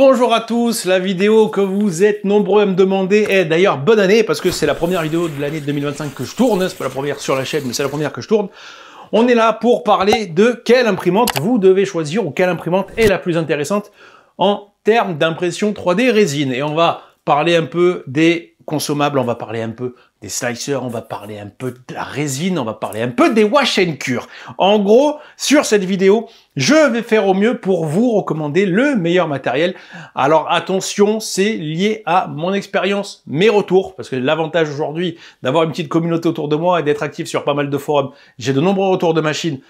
Bonjour à tous, la vidéo que vous êtes nombreux à me demander est d'ailleurs bonne année parce que c'est la première vidéo de l'année 2025 que je tourne, c'est pas la première sur la chaîne mais c'est la première que je tourne. On est là pour parler de quelle imprimante vous devez choisir ou quelle imprimante est la plus intéressante en termes d'impression 3D résine. Et on va parler un peu des consommables, on va parler un peu des slicers, on va parler un peu de la résine, on va parler un peu des wash and cure. En gros, sur cette vidéo, je vais faire au mieux pour vous recommander le meilleur matériel. Alors attention, c'est lié à mon expérience, mes retours, parce que l'avantage aujourd'hui d'avoir une petite communauté autour de moi et d'être actif sur pas mal de forums, j'ai de nombreux retours de machines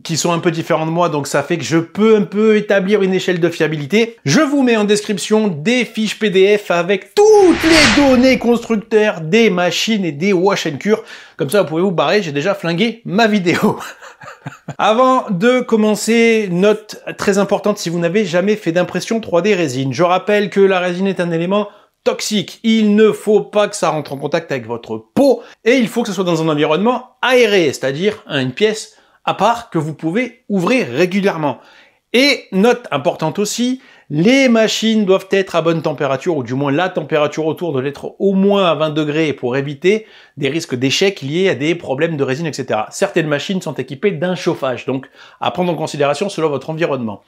qui sont un peu différents de moi, donc ça fait que je peux un peu établir une échelle de fiabilité. Je vous mets en description des fiches PDF avec toutes les données constructeurs des machines et des wash and cure. Comme ça, vous pouvez vous barrer, j'ai déjà flingué ma vidéo. Avant de commencer, note très importante si vous n'avez jamais fait d'impression 3D résine. Je rappelle que la résine est un élément toxique. Il ne faut pas que ça rentre en contact avec votre peau et il faut que ce soit dans un environnement aéré, c'est-à-dire une pièce à part que vous pouvez ouvrir régulièrement. Et note importante aussi, les machines doivent être à bonne température, ou du moins la température autour doit être au moins à 20 degrés pour éviter des risques d'échec liés à des problèmes de résine, etc. Certaines machines sont équipées d'un chauffage, donc à prendre en considération selon votre environnement.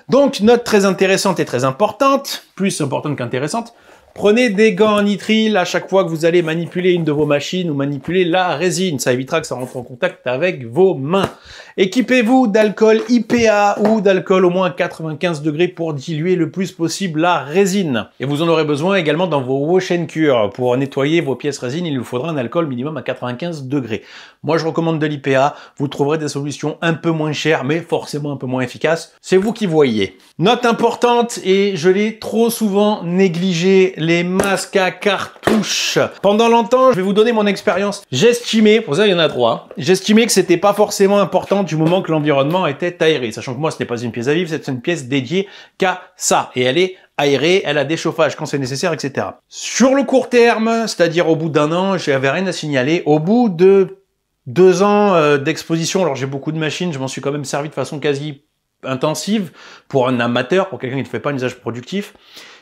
Donc, note très intéressante et très importante, plus importante qu'intéressante, prenez des gants en nitrile à chaque fois que vous allez manipuler une de vos machines ou manipuler la résine. Ça évitera que ça rentre en contact avec vos mains. Équipez-vous d'alcool IPA ou d'alcool au moins 95 degrés pour diluer le plus possible la résine. Et vous en aurez besoin également dans vos wash and cure. Pour nettoyer vos pièces résine, il vous faudra un alcool minimum à 95 degrés. Moi, je recommande de l'IPA. Vous trouverez des solutions un peu moins chères, mais forcément un peu moins efficaces. C'est vous qui voyez. Note importante, et je l'ai trop souvent négligé, les masques à cartouches. Pendant longtemps, je vais vous donner mon expérience. J'estimais, pour ça il y en a trois, j'estimais que c'était pas forcément important du moment que l'environnement était aéré. Sachant que moi, ce n'est pas une pièce à vivre, c'est une pièce dédiée qu'à ça. Et elle est aérée, elle a des chauffages quand c'est nécessaire, etc. Sur le court terme, c'est-à-dire au bout d'un an, j'avais rien à signaler. Au bout de 2 ans d'exposition, alors j'ai beaucoup de machines, je m'en suis quand même servi de façon quasi intensive pour un amateur, pour quelqu'un qui ne fait pas un usage productif.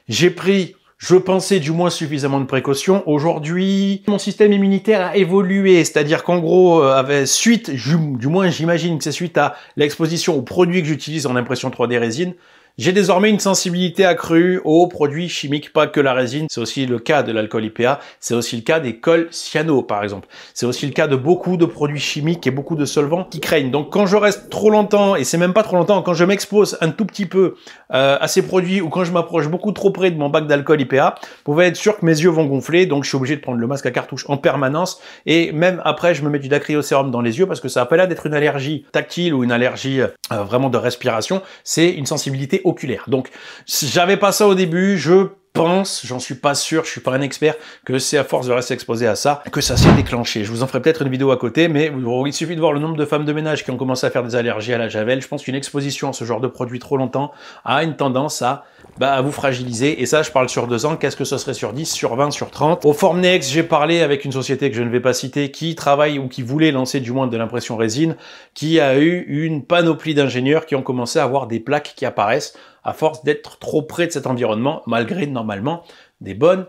J'ai pris, je pensais, du moins suffisamment de précautions. Aujourd'hui, mon système immunitaire a évolué, c'est-à-dire qu'en gros, du moins j'imagine que c'est suite à l'exposition aux produits que j'utilise en impression 3D résine, j'ai désormais une sensibilité accrue aux produits chimiques, pas que la résine. C'est aussi le cas de l'alcool IPA, c'est aussi le cas des cols cyano, par exemple. C'est aussi le cas de beaucoup de produits chimiques et beaucoup de solvants qui craignent. Donc quand je reste trop longtemps, et c'est même pas trop longtemps, quand je m'expose un tout petit peu à ces produits, ou quand je m'approche beaucoup trop près de mon bac d'alcool IPA, vous pouvez être sûr que mes yeux vont gonfler, donc je suis obligé de prendre le masque à cartouche en permanence, et même après je me mets du dacryocérum dans les yeux, parce que ça n'a pas l'air d'être une allergie tactile ou une allergie vraiment de respiration, c'est une sensibilité oculaire. Donc, si j'avais pas ça au début, je pense, j'en suis pas sûr, je suis pas un expert, que c'est à force de rester exposé à ça que ça s'est déclenché. Je vous en ferai peut-être une vidéo à côté, mais il suffit de voir le nombre de femmes de ménage qui ont commencé à faire des allergies à la javel. Je pense qu'une exposition à ce genre de produit trop longtemps a une tendance à vous fragiliser. Et ça, je parle sur 2 ans. Qu'est-ce que ce serait sur 10, sur 20, sur 30? Au Formnext, j'ai parlé avec une société que je ne vais pas citer, qui travaille ou qui voulait lancer du moins de l'impression résine, qui a eu une panoplie d'ingénieurs qui ont commencé à avoir des plaques qui apparaissent à force d'être trop près de cet environnement, malgré normalement des bonnes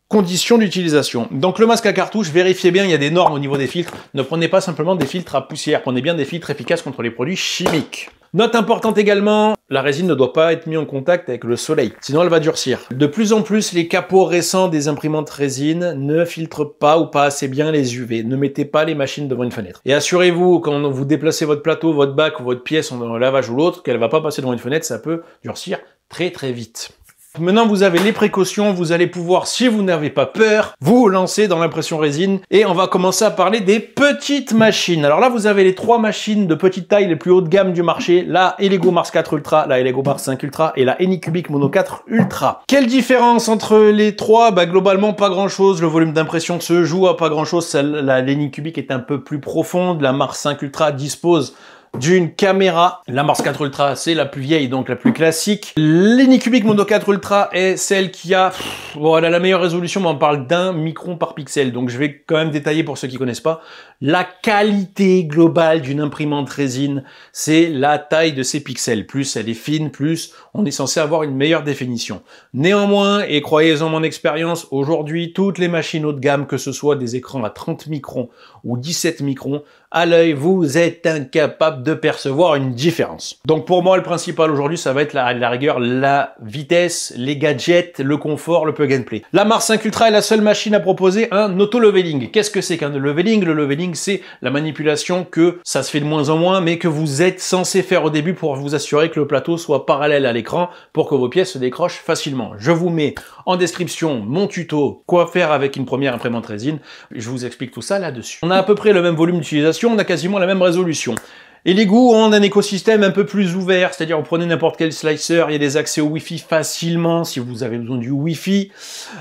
conditions d'utilisation. Donc le masque à cartouche, vérifiez bien, il y a des normes au niveau des filtres. Ne prenez pas simplement des filtres à poussière, prenez bien des filtres efficaces contre les produits chimiques. Note importante également, la résine ne doit pas être mise en contact avec le soleil, sinon elle va durcir. De plus en plus, les capots récents des imprimantes résine ne filtrent pas ou pas assez bien les UV. Ne mettez pas les machines devant une fenêtre. Et assurez-vous, quand vous déplacez votre plateau, votre bac ou votre pièce en lavage ou l'autre, qu'elle ne va pas passer devant une fenêtre, ça peut durcir très très vite. Maintenant, vous avez les précautions, vous allez pouvoir, si vous n'avez pas peur, vous lancer dans l'impression résine. Et on va commencer à parler des petites machines. Alors là, vous avez les 3 machines de petite taille les plus haut de gamme du marché. La Elego Mars 4 Ultra, la Elego Mars 5 Ultra et la Anycubic Mono 4 Ultra. Quelle différence entre les 3? Globalement, pas grand-chose. Le volume d'impression se joue à pas grand-chose. La Anycubic est un peu plus profonde. La Mars 5 Ultra dispose d'une caméra. La Mars 4 Ultra, c'est la plus vieille, donc la plus classique. L'Anycubic Mono 4 Ultra est celle qui a, bon, elle a la meilleure résolution, mais on parle d'1 micron par pixel. Donc je vais quand même détailler pour ceux qui connaissent pas. La qualité globale d'une imprimante résine, c'est la taille de ses pixels. Plus elle est fine, plus on est censé avoir une meilleure définition. Néanmoins, et croyez-en mon expérience, aujourd'hui, toutes les machines haut de gamme, que ce soit des écrans à 30 microns ou 17 microns, à l'œil, vous êtes incapable de percevoir une différence. Donc pour moi, le principal aujourd'hui, ça va être à la rigueur la vitesse, les gadgets, le confort, le plug and play. La Mars 5 Ultra est la seule machine à proposer un auto-leveling. Qu'est-ce que c'est qu'un leveling? Le leveling, c'est la manipulation que ça se fait de moins en moins, mais que vous êtes censé faire au début pour vous assurer que le plateau soit parallèle à l'écran pour que vos pièces se décrochent facilement. Je vous mets en description mon tuto quoi faire avec une première imprimante résine. Je vous explique tout ça là-dessus. On a à peu près le même volume d'utilisation, on a quasiment la même résolution. Et les goûts ont un écosystème un peu plus ouvert, c'est-à-dire vous prenez n'importe quel slicer, il y a des accès au Wi-Fi facilement si vous avez besoin du Wi-Fi.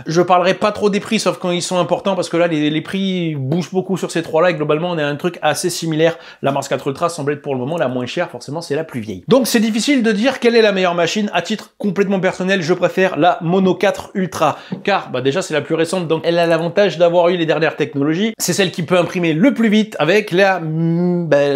Je parlerai pas trop des prix, sauf quand ils sont importants, parce que là, les prix bougent beaucoup sur ces trois-là, et globalement, on a un truc assez similaire. La Mars 4 Ultra semble être pour le moment la moins chère, forcément, c'est la plus vieille. Donc c'est difficile de dire quelle est la meilleure machine. À titre complètement personnel, je préfère la Mono 4 Ultra, car bah, déjà, c'est la plus récente, donc elle a l'avantage d'avoir eu les dernières technologies. C'est celle qui peut imprimer le plus vite, avec la,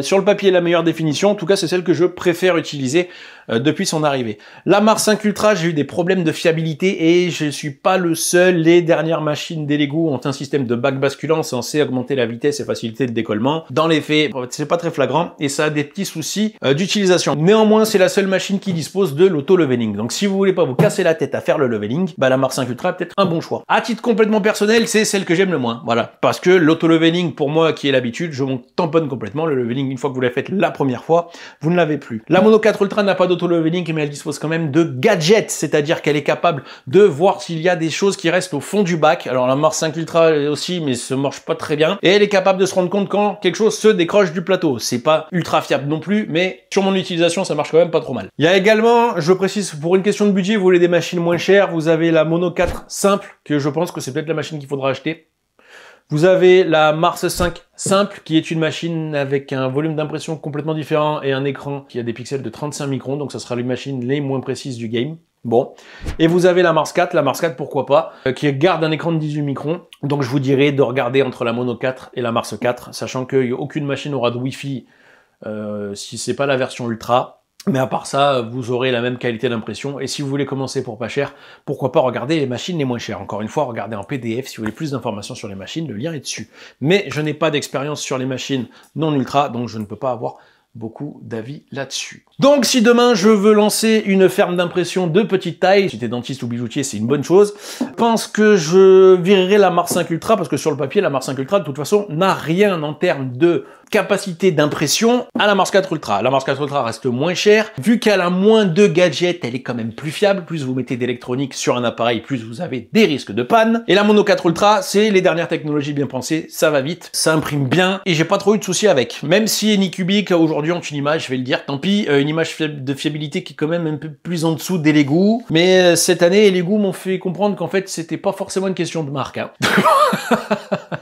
sur le papier, la meilleure définition. En tout cas, c'est celle que je préfère utiliser depuis son arrivée. La Mars 5 Ultra, j'ai eu des problèmes de fiabilité et je suis pas le seul. Les dernières machines des Lego ont un système de bac basculant censé augmenter la vitesse et faciliter le décollement. Dans les faits, c'est pas très flagrant et ça a des petits soucis d'utilisation. Néanmoins, c'est la seule machine qui dispose de l'auto-leveling. Donc si vous voulez pas vous casser la tête à faire le leveling, bah la Mars 5 Ultra est peut-être un bon choix. À titre complètement personnel, c'est celle que j'aime le moins. Voilà. Parce que l'auto-leveling, pour moi qui ai l'habitude, je m'en tamponne complètement. Le leveling, une fois que vous l'avez fait la première fois, vous ne l'avez plus. La Mono 4 Ultra n'a pas d'auto-leveling, mais elle dispose quand même de gadgets, c'est-à-dire qu'elle est capable de voir s'il y a des choses qui restent au fond du bac. Alors la Mars 5 Ultra aussi, mais se marche pas très bien. Et elle est capable de se rendre compte quand quelque chose se décroche du plateau. C'est pas ultra fiable non plus, mais sur mon utilisation, ça marche quand même pas trop mal. Il y a également, je précise, pour une question de budget, vous voulez des machines moins chères, vous avez la Mono 4 simple, que je pense que c'est peut-être la machine qu'il faudra acheter. Vous avez la Mars 5 simple, qui est une machine avec un volume d'impression complètement différent et un écran qui a des pixels de 35 microns, donc ça sera les machines les moins précises du game. Bon. Et vous avez la Mars 4 pourquoi pas, qui garde un écran de 18 microns. Donc je vous dirais de regarder entre la Mono 4 et la Mars 4, sachant qu'aucune machine aura de Wi-Fi si c'est pas la version Ultra. Mais à part ça, vous aurez la même qualité d'impression. Et si vous voulez commencer pour pas cher, pourquoi pas regarder les machines les moins chères. Encore une fois, regardez en PDF si vous voulez plus d'informations sur les machines, le lien est dessus. Mais je n'ai pas d'expérience sur les machines non ultra, donc je ne peux pas avoir beaucoup d'avis là-dessus. Donc si demain je veux lancer une ferme d'impression de petite taille, si t'es dentiste ou bijoutier, c'est une bonne chose, je pense que je virerai la Mars 5 Ultra, parce que sur le papier, la Mars 5 Ultra, de toute façon, n'a rien en termes de capacité d'impression à la Mars 4 Ultra. La Mars 4 Ultra reste moins chère. Vu qu'elle a moins de gadgets, elle est quand même plus fiable. Plus vous mettez d'électronique sur un appareil, plus vous avez des risques de panne. Et la Mono 4 Ultra, c'est les dernières technologies bien pensées. Ça va vite, ça imprime bien et j'ai pas trop eu de soucis avec. Même si Anycubic aujourd'hui ont une image, je vais le dire, tant pis, une image de fiabilité qui est quand même un peu plus en dessous des Lego. Mais cette année, les Lego m'ont fait comprendre qu'en fait, c'était pas forcément une question de marque. Hein.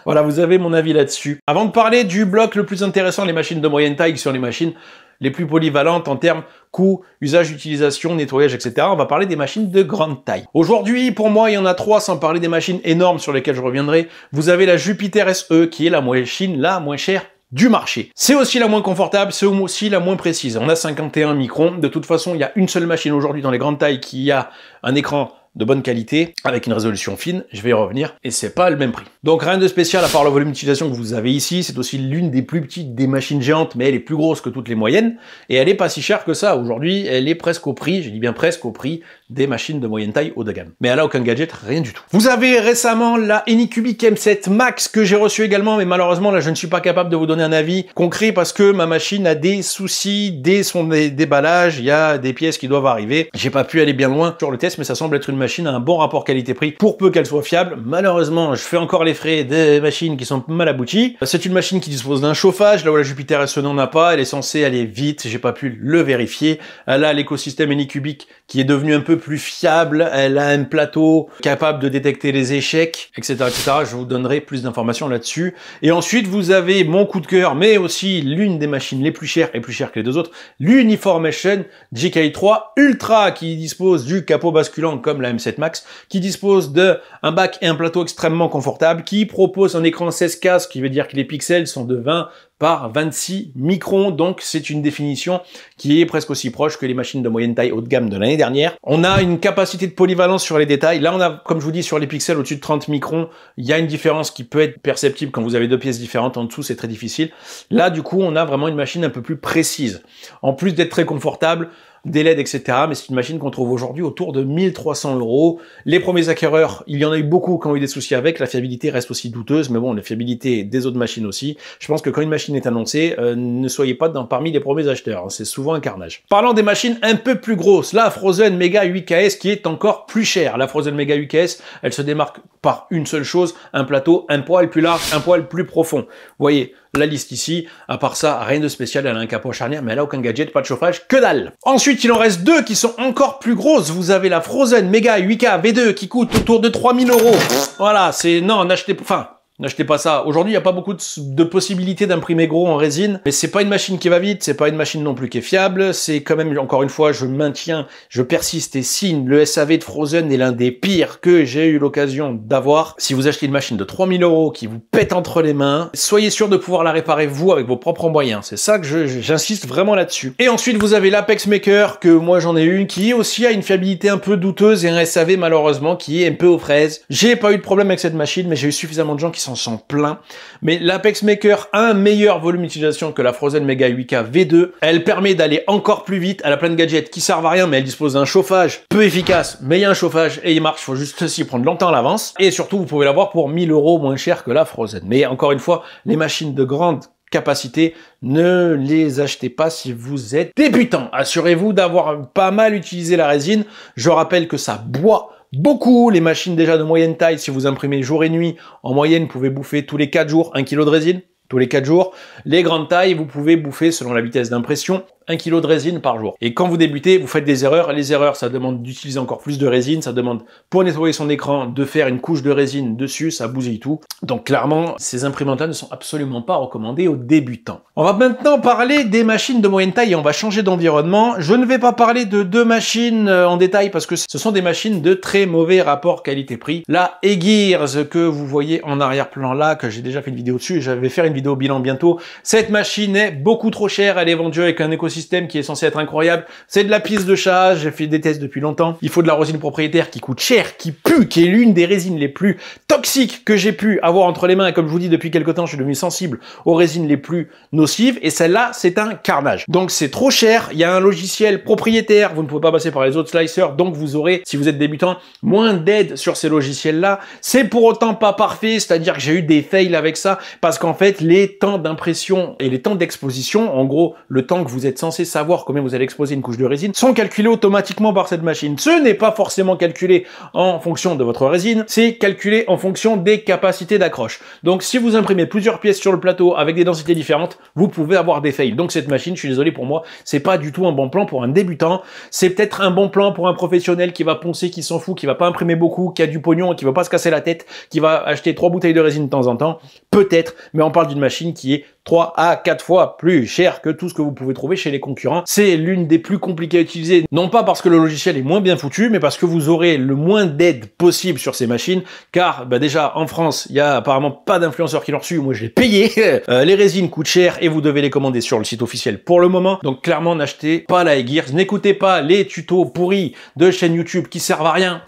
Voilà, vous avez mon avis là-dessus. Avant de parler du bloc le plus intéressant, les machines de moyenne taille, qui sont les machines les plus polyvalentes en termes coût, usage, utilisation, nettoyage, etc. On va parler des machines de grande taille. Aujourd'hui, pour moi, il y en a trois, sans parler des machines énormes sur lesquelles je reviendrai. Vous avez la Jupiter SE, qui est la machine la moins chère du marché. C'est aussi la moins confortable, c'est aussi la moins précise. On a 51 microns. De toute façon, il y a une seule machine aujourd'hui dans les grandes tailles qui a un écran de bonne qualité, avec une résolution fine, je vais y revenir, et c'est pas le même prix. Donc rien de spécial à part le volume d'utilisation que vous avez ici, c'est aussi l'une des plus petites des machines géantes, mais elle est plus grosse que toutes les moyennes, et elle est pas si chère que ça. Aujourd'hui, elle est presque au prix, j'ai dit bien presque au prix, des machines de moyenne taille haut de gamme. Mais elle a aucun gadget, rien du tout. Vous avez récemment la Anycubic M7 Max, que j'ai reçu également, mais malheureusement, là, je ne suis pas capable de vous donner un avis concret, parce que ma machine a des soucis dès son déballage, il y a des pièces qui doivent arriver. J'ai pas pu aller bien loin sur le test, mais ça semble être une machine machine a un bon rapport qualité-prix pour peu qu'elle soit fiable. Malheureusement, je fais encore les frais des machines qui sont mal abouties. C'est une machine qui dispose d'un chauffage, là où la Jupiter S n'en a pas. Elle est censée aller vite, j'ai pas pu le vérifier. Elle a l'écosystème Anycubic qui est devenu un peu plus fiable. Elle a un plateau capable de détecter les échecs, etc., etc. Je vous donnerai plus d'informations là-dessus. Et ensuite, vous avez mon coup de cœur, mais aussi l'une des machines les plus chères et plus chères que les deux autres, l'Uniformation GK3 Ultra, qui dispose du capot basculant comme la M7 Max, qui dispose d'un bac et un plateau extrêmement confortable, qui propose un écran 16K, ce qui veut dire que les pixels sont de 20 par 26 microns, donc c'est une définition qui est presque aussi proche que les machines de moyenne taille haut de gamme de l'année dernière. On a une capacité de polyvalence sur les détails. Là, on a, comme je vous dis, sur les pixels au-dessus de 30 microns, il y a une différence qui peut être perceptible quand vous avez deux pièces différentes. En dessous, c'est très difficile. Là, du coup, on a vraiment une machine un peu plus précise. En plus d'être très confortable, des LED, etc. Mais c'est une machine qu'on trouve aujourd'hui autour de 1300 €. Les premiers acquéreurs, il y en a eu beaucoup qui ont eu des soucis avec. La fiabilité reste aussi douteuse, mais bon, la fiabilité des autres machines aussi. Je pense que quand une machine est annoncée, ne soyez pas parmi les premiers acheteurs. C'est souvent un carnage. Parlons des machines un peu plus grosses. La Phrozen Mega 8KS qui est encore plus chère. La Phrozen Mega 8KS, elle se démarque par une seule chose, un plateau un poil plus large, un poil plus profond. Vous voyez la liste ici, à part ça, rien de spécial, elle a un capot charnière, mais elle a aucun gadget, pas de chauffage, que dalle. Ensuite, il en reste deux qui sont encore plus grosses. Vous avez la Phrozen Mega 8K V2 qui coûte autour de 3000 €. Voilà, c'est, non, n'achetez pas ça. Aujourd'hui, il n'y a pas beaucoup de possibilités d'imprimer gros en résine, mais c'est pas une machine qui va vite, c'est pas une machine non plus qui est fiable, c'est quand même, encore une fois, je persiste et signe, le SAV de Phrozen est l'un des pires que j'ai eu l'occasion d'avoir. Si vous achetez une machine de 3000 € qui vous pète entre les mains, soyez sûr de pouvoir la réparer vous avec vos propres moyens. C'est ça que j'insiste vraiment là-dessus. Et ensuite, vous avez l'Apex Maker, que moi j'en ai une, qui aussi a une fiabilité un peu douteuse et un SAV malheureusement qui est un peu aux fraises. J'ai pas eu de problème avec cette machine, mais j'ai eu suffisamment de gens qui s'en sont pleins. Mais l'Apex Maker a un meilleur volume d'utilisation que la Phrozen Mega 8K V2. Elle permet d'aller encore plus vite. Elle a plein de gadgets qui servent à rien, mais elle dispose d'un chauffage peu efficace. Mais il y a un chauffage et il marche. Il faut juste s'y prendre longtemps à l'avance. Et surtout, vous pouvez l'avoir pour 1000 € moins cher que la Phrozen. Mais encore une fois, les machines de grande capacité, ne les achetez pas si vous êtes débutant. Assurez-vous d'avoir pas mal utilisé la résine. Je rappelle que ça boit beaucoup. Les machines déjà de moyenne taille, si vous imprimez jour et nuit, en moyenne, vous pouvez bouffer tous les 4 jours 1 kg de résine. Tous les 4 jours. Les grandes tailles, vous pouvez bouffer, selon la vitesse d'impression, 1 kg de résine par jour. Et quand vous débutez, vous faites des erreurs. Les erreurs, ça demande d'utiliser encore plus de résine. Ça demande, pour nettoyer son écran, de faire une couche de résine dessus. Ça bousille tout. Donc clairement, ces imprimantes-là ne sont absolument pas recommandées aux débutants. On va maintenant parler des machines de moyenne taille et on va changer d'environnement. Je ne vais pas parler de deux machines en détail parce que ce sont des machines de très mauvais rapport qualité-prix. La Aegir que vous voyez en arrière-plan là, que j'ai déjà fait une vidéo dessus et je vais faire une vidéo bilan bientôt. Cette machine est beaucoup trop chère. Elle est vendue avec un écosystème qui est censé être incroyable. C'est de la pisse de chat, j'ai fait des tests depuis longtemps. Il faut de la résine propriétaire qui coûte cher, qui pue, qui est l'une des résines les plus toxiques que j'ai pu avoir entre les mains. Et comme je vous dis, depuis quelques temps, je suis devenu sensible aux résines les plus nocives. Et celle-là, c'est un carnage. Donc c'est trop cher. Il y a un logiciel propriétaire. Vous ne pouvez pas passer par les autres slicers. Donc vous aurez, si vous êtes débutant, moins d'aide sur ces logiciels-là. C'est pour autant pas parfait. C'est-à-dire que j'ai eu des fails avec ça. Parce qu'en fait, les temps d'impression et les temps d'exposition, en gros, le temps que vous êtes censé savoir combien vous allez exposer une couche de résine, sont calculés automatiquement par cette machine. Ce n'est pas forcément calculé en fonction de votre résine, c'est calculé en fonction des capacités d'accroche. Donc si vous imprimez plusieurs pièces sur le plateau avec des densités différentes, vous pouvez avoir des fails. Donc cette machine, je suis désolé pour moi, c'est pas du tout un bon plan pour un débutant. C'est peut-être un bon plan pour un professionnel qui va poncer, qui s'en fout, qui va pas imprimer beaucoup, qui a du pognon, qui va pas se casser la tête, qui va acheter 3 bouteilles de résine de temps en temps. Peut-être, mais on parle d'une machine qui est 3 à 4 fois plus cher que tout ce que vous pouvez trouver chez les concurrents. C'est l'une des plus compliquées à utiliser, non pas parce que le logiciel est moins bien foutu, mais parce que vous aurez le moins d'aide possible sur ces machines, car déjà en France, il y a apparemment pas d'influenceurs qui l'ont reçu, moi je l'ai payé. Les résines coûtent cher et vous devez les commander sur le site officiel pour le moment, donc clairement n'achetez pas la Aegir, n'écoutez pas les tutos pourris de chaînes YouTube qui servent à rien,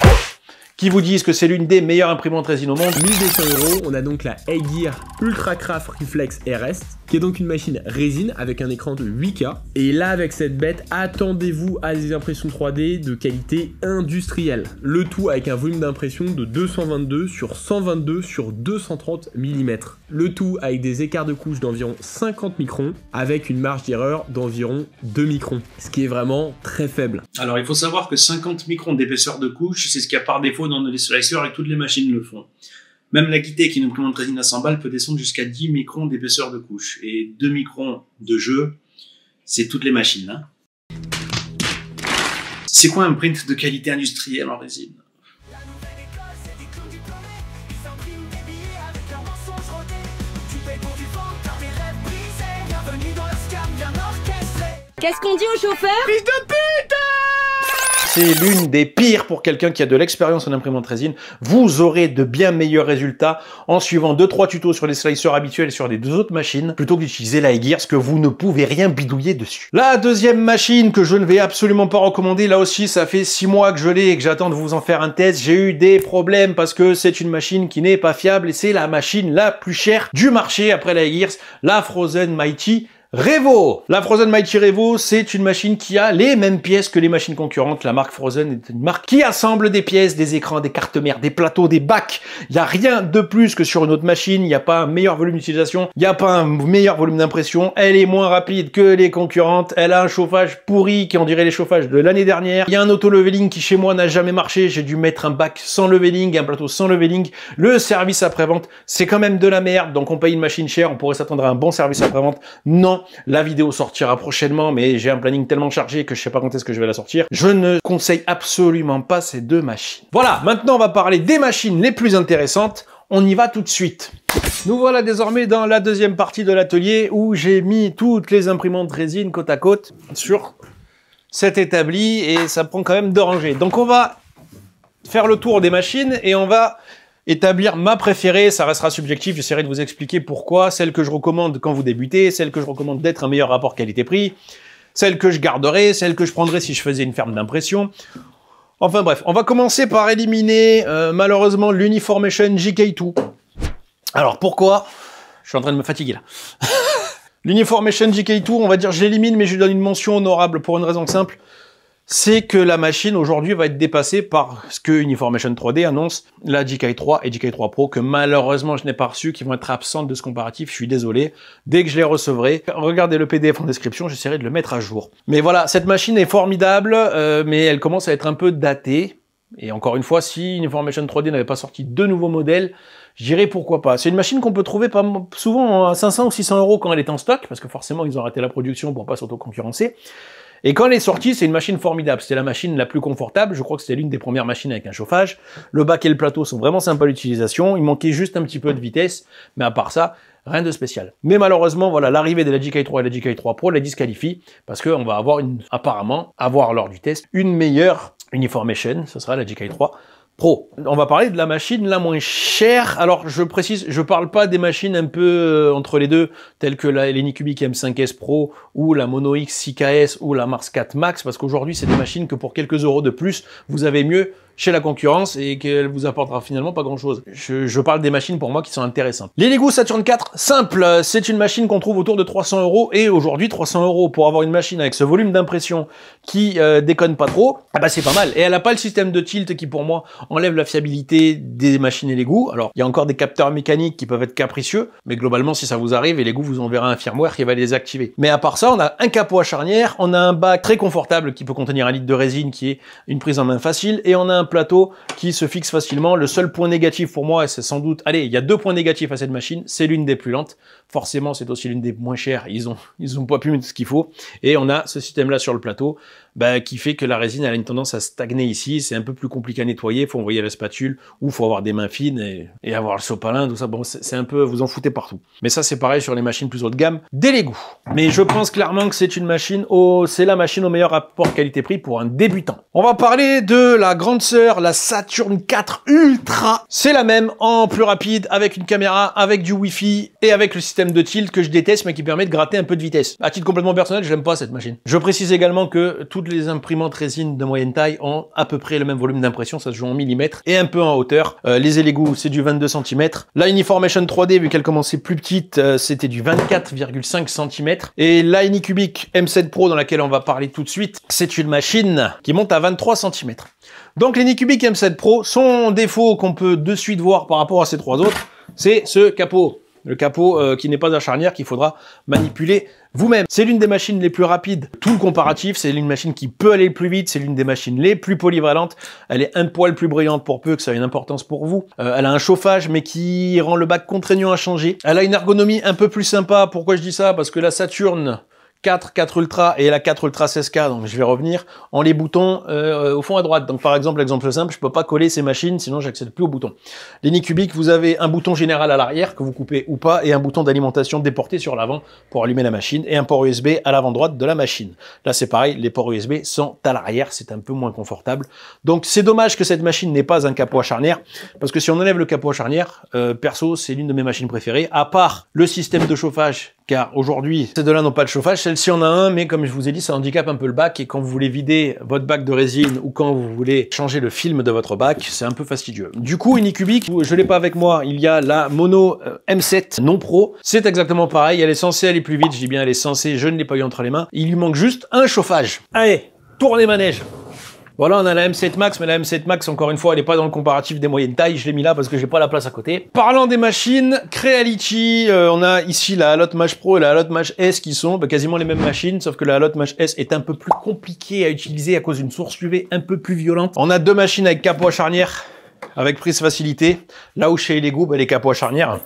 qui vous disent que c'est l'une des meilleures imprimantes résine au monde. 1200 €, on a donc la Aegir Ultracraft Reflex RS. qui est donc une machine résine avec un écran de 8K. Et là, avec cette bête, attendez-vous à des impressions 3D de qualité industrielle. Le tout avec un volume d'impression de 222 sur 122 sur 230 mm. Le tout avec des écarts de couche d'environ 50 microns, avec une marge d'erreur d'environ 2 microns, ce qui est vraiment très faible. Alors il faut savoir que 50 microns d'épaisseur de couche, c'est ce qu'il y a par défaut dans les slicers et toutes les machines le font. Même l'Aqitech, qui est une imprimante résine à 100 balles, peut descendre jusqu'à 10 microns d'épaisseur de couche. Et 2 microns de jeu, c'est toutes les machines. Hein. C'est quoi un print de qualité industrielle en résine? Qu'est-ce qu'on dit au chauffeur? Fils de pute! C'est l'une des pires pour quelqu'un qui a de l'expérience en imprimante résine. Vous aurez de bien meilleurs résultats en suivant 2-3 tutos sur les slicers habituels sur les deux autres machines, plutôt que d'utiliser la Gears, que vous ne pouvez rien bidouiller dessus. La deuxième machine que je ne vais absolument pas recommander, là aussi ça fait 6 mois que je l'ai et que j'attends de vous en faire un test. J'ai eu des problèmes parce que c'est une machine qui n'est pas fiable et c'est la machine la plus chère du marché après la Gears, la Frozen Mighty Revo. La Frozen Mighty Revo, c'est une machine qui a les mêmes pièces que les machines concurrentes. La marque Frozen est une marque qui assemble des pièces, des écrans, des cartes mères, des plateaux, des bacs. Il n'y a rien de plus que sur une autre machine. Il n'y a pas un meilleur volume d'utilisation. Il n'y a pas un meilleur volume d'impression. Elle est moins rapide que les concurrentes. Elle a un chauffage pourri qui en dirait les chauffages de l'année dernière. Il y a un auto-leveling qui chez moi n'a jamais marché. J'ai dû mettre un bac sans leveling, un plateau sans leveling. Le service après-vente, c'est quand même de la merde. Donc on paye une machine chère. On pourrait s'attendre à un bon service après-vente. Non. La vidéo sortira prochainement, mais j'ai un planning tellement chargé que je sais pas quand est-ce que je vais la sortir. Je ne conseille absolument pas ces deux machines. Voilà, maintenant on va parler des machines les plus intéressantes. On y va tout de suite. Nous voilà désormais dans la deuxième partie de l'atelier où j'ai mis toutes les imprimantes résine côte à côte sur cet établi et ça prend quand même 2 rangées. Donc on va faire le tour des machines et on va établir ma préférée, ça restera subjectif, j'essaierai de vous expliquer pourquoi, celle que je recommande quand vous débutez, celle que je recommande d'être un meilleur rapport qualité-prix, celle que je garderai, celle que je prendrai si je faisais une ferme d'impression. Enfin bref, on va commencer par éliminer malheureusement l'Uniformation GK2. Alors pourquoi? Je suis en train de me fatiguer là. L'Uniformation GK2, on va dire je l'élimine mais je lui donne une mention honorable pour une raison simple. C'est que la machine aujourd'hui va être dépassée par ce que Uniformation 3D annonce, la GK3 et GK3 Pro, que malheureusement je n'ai pas reçu, qui vont être absentes de ce comparatif, je suis désolé. Dès que je les recevrai, regardez le PDF en description, j'essaierai de le mettre à jour. Mais voilà, cette machine est formidable, mais elle commence à être un peu datée. Et encore une fois, si Uniformation 3D n'avait pas sorti de nouveaux modèles, je dirais pourquoi pas. C'est une machine qu'on peut trouver pas souvent à 500 ou 600 € quand elle est en stock, parce que forcément ils ont arrêté la production pour pas s'auto-concurrencer. Et quand elle est sortie, c'est une machine formidable. C'était la machine la plus confortable. Je crois que c'était l'une des premières machines avec un chauffage. Le bac et le plateau sont vraiment sympas à l'utilisation. Il manquait juste un petit peu de vitesse. Mais à part ça, rien de spécial. Mais malheureusement, voilà, l'arrivée de la GK3 et la GK3 Pro la disqualifie. Parce qu'on va avoir apparemment avoir lors du test une meilleure Uniformation. Ce sera la GK3 Pro. On va parler de la machine la moins chère. Alors, je précise, je parle pas des machines un peu entre les deux, telles que la l'Anycubic M5S Pro ou la Mono X 6KS ou la Mars 4 Max, parce qu'aujourd'hui, c'est des machines que pour quelques euros de plus, vous avez mieux chez la concurrence et qu'elle vous apportera finalement pas grand chose. Je parle des machines pour moi qui sont intéressantes. Les Lego Saturn 4, simple, c'est une machine qu'on trouve autour de 300 € et aujourd'hui 300 € pour avoir une machine avec ce volume d'impression qui déconne pas trop, ah bah c'est pas mal. Et elle a pas le système de tilt qui pour moi enlève la fiabilité des machines et Lego. Alors il y a encore des capteurs mécaniques qui peuvent être capricieux, mais globalement si ça vous arrive, et Lego vous enverra un firmware qui va les activer. Mais à part ça, on a un capot à charnière, on a un bac très confortable qui peut contenir 1 litre de résine qui est une prise en main facile, et on a un plateau qui se fixe facilement. Le seul point négatif pour moi, et c'est sans doute, allez, il y a 2 points négatifs à cette machine, c'est l'une des plus lentes. Forcément, c'est aussi l'une des moins chères. Ils ont pas pu mettre ce qu'il faut. Et on a ce système-là sur le plateau, qui fait que la résine elle a une tendance à stagner ici. C'est un peu plus compliqué à nettoyer. Faut envoyer la spatule ou faut avoir des mains fines et avoir le sopalin, tout ça. Bon, c'est un peu, vous en foutez partout. Mais ça, c'est pareil sur les machines plus haut de gamme des Lego. Mais je pense clairement que c'est une machine c'est la machine au meilleur rapport qualité-prix pour un débutant. On va parler de la grande sœur, la Saturn 4 Ultra. C'est la même en plus rapide, avec une caméra, avec du Wi-Fi et avec le système système de tilt que je déteste, mais qui permet de gratter un peu de vitesse. À titre complètement personnel, je n'aime pas cette machine. Je précise également que toutes les imprimantes résine de moyenne taille ont à peu près le même volume d'impression, ça se joue en millimètres, et un peu en hauteur. Les Elegoo, c'est du 22 cm. La Uniformation 3D, vu qu'elle commençait plus petite, c'était du 24,5 cm. Et la Anycubic M7 Pro, dans laquelle on va parler tout de suite, c'est une machine qui monte à 23 cm. Donc l'Anycubic M7 Pro, son défaut qu'on peut de suite voir par rapport à ces trois autres, c'est ce capot. Le capot qui n'est pas à charnière, qu'il faudra manipuler vous-même. C'est l'une des machines les plus rapides. Tout le comparatif, c'est une machine qui peut aller le plus vite, c'est l'une des machines les plus polyvalentes. Elle est un poil plus brillante pour peu que ça ait une importance pour vous. Elle a un chauffage, mais qui rend le bac contraignant à changer. Elle a une ergonomie un peu plus sympa. Pourquoi je dis ça? Parce que la Saturn 4 Ultra et la 4 Ultra 16K, donc je vais revenir, en les boutons au fond à droite. Donc par exemple, l'exemple simple, je peux pas coller ces machines, sinon j'accède plus au bouton. L'Anycubic, vous avez un bouton général à l'arrière, que vous coupez ou pas, et un bouton d'alimentation déporté sur l'avant pour allumer la machine, et un port USB à l'avant droite de la machine. Là c'est pareil, les ports USB sont à l'arrière, c'est un peu moins confortable. Donc c'est dommage que cette machine n'ait pas un capot à charnière, parce que si on enlève le capot à charnière, perso, c'est l'une de mes machines préférées, à part le système de chauffage, car aujourd'hui, ces deux-là n'ont pas de chauffage. Celle-ci en a un, mais comme je vous ai dit, ça handicape un peu le bac, et quand vous voulez vider votre bac de résine, ou quand vous voulez changer le film de votre bac, c'est un peu fastidieux. Du coup, Anycubic, je l'ai pas avec moi, il y a la Mono M7 non pro, c'est exactement pareil, elle est censée aller plus vite, je dis bien elle est censée, je ne l'ai pas eu entre les mains, il lui manque juste un chauffage. Allez, tournez manège. Voilà, on a la M7 Max, mais la M7 Max, encore une fois, elle n'est pas dans le comparatif des moyennes tailles. Je l'ai mis là parce que j'ai pas la place à côté. Parlant des machines, Creality, on a ici la Alot Mach Pro et la Alot Mach S qui sont quasiment les mêmes machines, sauf que la Alot Mach S est un peu plus compliquée à utiliser à cause d'une source UV un peu plus violente. On a deux machines avec capot à charnière, avec prise facilité. Là où chez Elegoo, les capots à charnière,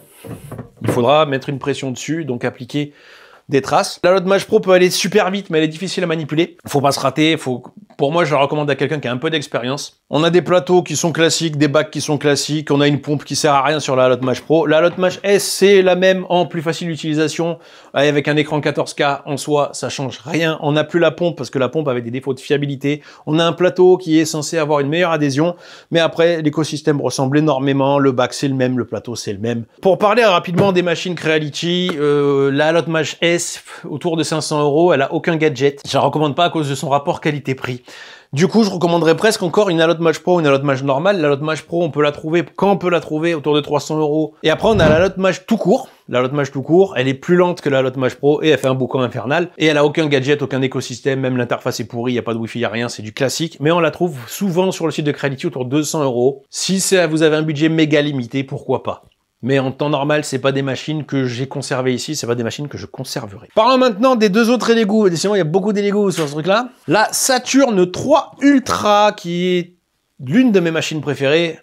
il faudra mettre une pression dessus, donc appliquer des traces. La Alot Mach Pro peut aller super vite, mais elle est difficile à manipuler. Faut pas se rater, pour moi, je la recommande à quelqu'un qui a un peu d'expérience. On a des plateaux qui sont classiques, des bacs qui sont classiques, on a une pompe qui sert à rien sur la Alot Mach Pro. La Alot Mach S, c'est la même en plus facile d'utilisation, avec un écran 14K en soi, ça change rien. On n'a plus la pompe parce que la pompe avait des défauts de fiabilité. On a un plateau qui est censé avoir une meilleure adhésion, mais après, l'écosystème ressemble énormément, le bac c'est le même, le plateau c'est le même. Pour parler rapidement des machines Creality, la Alot Mach S, autour de 500 €, elle a aucun gadget. Je la recommande pas à cause de son rapport qualité-prix. Du coup, je recommanderais presque encore une Alot Mach Pro, une Alot Mach normale. La Alot Mach Pro, on peut la trouver, quand on peut la trouver, autour de 300 €. Et après, on a la Alot Mach tout court. La Alot Mach tout court, elle est plus lente que la Alot Mach Pro et elle fait un boucan infernal. Et elle a aucun gadget, aucun écosystème, même l'interface est pourrie, il n'y a pas de Wi-Fi, il n'y a rien, c'est du classique. Mais on la trouve souvent sur le site de Creality autour de 200 €. Si vous avez un budget méga limité, pourquoi pas? Mais en temps normal, c'est pas des machines que j'ai conservées ici, c'est pas des machines que je conserverai. Parlons maintenant des deux autres Elegoo. Décidément, il y a beaucoup d'Elegoo sur ce truc-là. La Saturn 3 Ultra, qui est l'une de mes machines préférées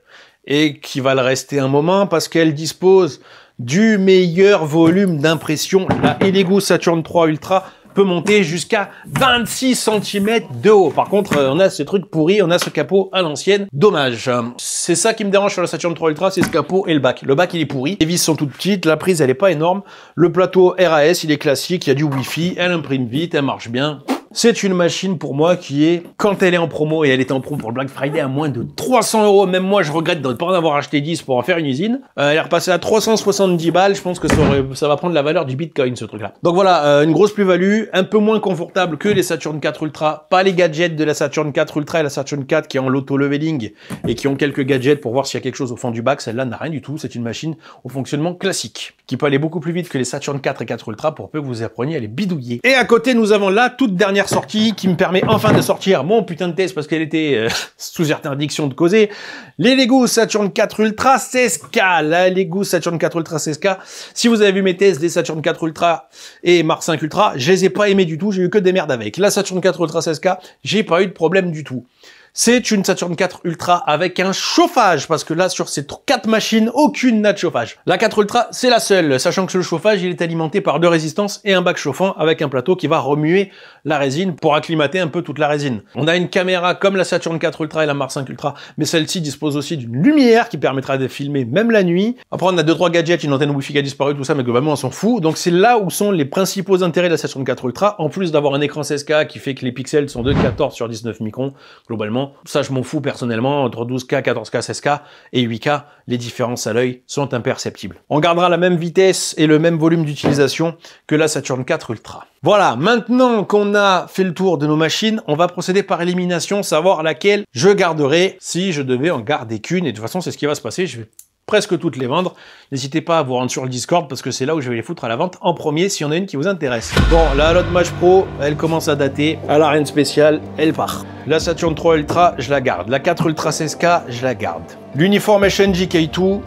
et qui va le rester un moment parce qu'elle dispose du meilleur volume d'impression. La Elegoo Saturn 3 Ultra peut monter jusqu'à 26 cm de haut. Par contre, on a ces trucs pourris, on a ce capot à l'ancienne. Dommage. C'est ça qui me dérange sur la Saturn 3 Ultra, c'est ce capot et le bac. Le bac, il est pourri. Les vis sont toutes petites, la prise, elle est pas énorme. Le plateau RAS, il est classique, il y a du Wi-Fi, elle imprime vite, elle marche bien. C'est une machine pour moi qui est, quand elle est en promo, et elle est en promo pour le Black Friday à moins de 300 €, même moi je regrette de ne pas en avoir acheté 10 pour en faire une usine, elle est repassée à 370 balles, je pense que ça va prendre la valeur du Bitcoin ce truc là. Donc voilà, une grosse plus-value, un peu moins confortable que les Saturn 4 Ultra, pas les gadgets de la Saturn 4 Ultra et la Saturn 4 qui est en l'auto-leveling et qui ont quelques gadgets pour voir s'il y a quelque chose au fond du bac, celle-là n'a rien du tout, c'est une machine au fonctionnement classique, qui peut aller beaucoup plus vite que les Saturn 4 et 4 Ultra pour peu que vous appreniez à les bidouiller. Et à côté nous avons la toute dernière sortie qui me permet enfin de sortir mon putain de test parce qu'elle était sous interdiction de causer. Les Lego Saturn 4 Ultra 16K. La Lego Saturn 4 Ultra 16K. Si vous avez vu mes tests des Saturn 4 Ultra et Mark 5 Ultra, je les ai pas aimés du tout. J'ai eu que des merdes avec. La Saturn 4 Ultra 16K, j'ai pas eu de problème du tout. C'est une Saturn 4 Ultra avec un chauffage, parce que là, sur ces 4 machines, aucune n'a de chauffage. La 4 Ultra, c'est la seule, sachant que le chauffage, il est alimenté par 2 résistances et un bac chauffant avec un plateau qui va remuer la résine pour acclimater un peu toute la résine. On a une caméra comme la Saturn 4 Ultra et la Mark 5 Ultra, mais celle-ci dispose aussi d'une lumière qui permettra de filmer même la nuit. Après, on a 2-3 gadgets, une antenne Wi-Fi qui a disparu, tout ça, mais globalement, on s'en fout. Donc c'est là où sont les principaux intérêts de la Saturn 4 Ultra, en plus d'avoir un écran 16K qui fait que les pixels sont de 14 sur 19 microns. Globalement, évidemment. Ça, je m'en fous personnellement. Entre 12K, 14K, 16K et 8K, les différences à l'œil sont imperceptibles. On gardera la même vitesse et le même volume d'utilisation que la Saturn 4 Ultra. Voilà, maintenant qu'on a fait le tour de nos machines, on va procéder par élimination, savoir laquelle je garderai si je devais en garder qu'une. Et de toute façon, c'est ce qui va se passer. Je vais presque toutes les vendre. N'hésitez pas à vous rendre sur le Discord parce que c'est là où je vais les foutre à la vente en premier s'il y en a une qui vous intéresse. Bon, la Lot Mage Pro, elle commence à dater. Elle a rien de spécial, elle part. La Saturn 3 Ultra, je la garde. La 4 Ultra 16K, je la garde. L'Uniformation GK2,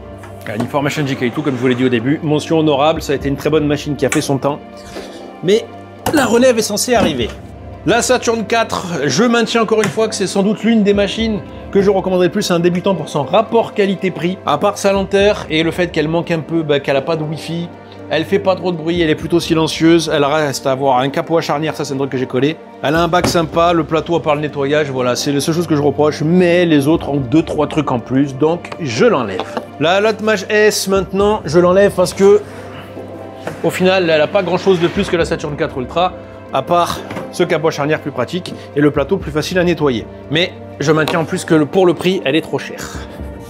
l'Uniformation GK2, comme je vous l'ai dit au début, mention honorable, ça a été une très bonne machine qui a fait son temps. Mais la relève est censée arriver. La Saturn 4, je maintiens encore une fois que c'est sans doute l'une des machines que je recommanderais plus à un débutant pour son rapport qualité-prix. À part sa lenteur et le fait qu'elle manque un peu, qu'elle n'a pas de Wi-Fi, elle fait pas trop de bruit, elle est plutôt silencieuse, elle reste à avoir un capot à charnière, ça c'est un truc que j'ai collé. Elle a un bac sympa, le plateau à part le nettoyage, voilà, c'est les seules choses que je reproche, mais les autres ont 2-3 trucs en plus, donc je l'enlève. La Lot Mage S maintenant, je l'enlève parce que au final, elle n'a pas grand chose de plus que la Saturn 4 Ultra, à part ce capot à charnière plus pratique et le plateau plus facile à nettoyer. Mais je maintiens en plus que pour le prix, elle est trop chère.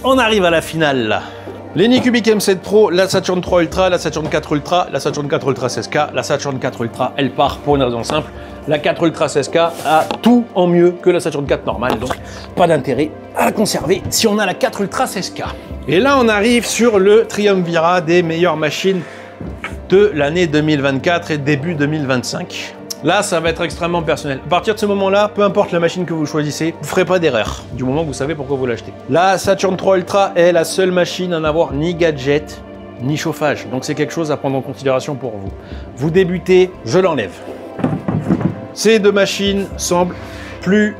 On arrive à la finale là. L'Anycubic M7 Pro, la Saturn 3 Ultra, la Saturn 4 Ultra, la Saturn 4 Ultra 16K, la Saturn 4 Ultra, elle part pour une raison simple. La 4 Ultra 16K a tout en mieux que la Saturn 4 normale, donc pas d'intérêt à la conserver si on a la 4 Ultra 16K. Et là, on arrive sur le triumvirat des meilleures machines de l'année 2024 et début 2025. Là, ça va être extrêmement personnel. À partir de ce moment-là, peu importe la machine que vous choisissez, vous ne ferez pas d'erreur, du moment que vous savez pourquoi vous l'achetez. La Saturn 3 Ultra est la seule machine à n'avoir ni gadget, ni chauffage. Donc c'est quelque chose à prendre en considération pour vous. Vous débutez, je l'enlève. Ces deux machines semblent plus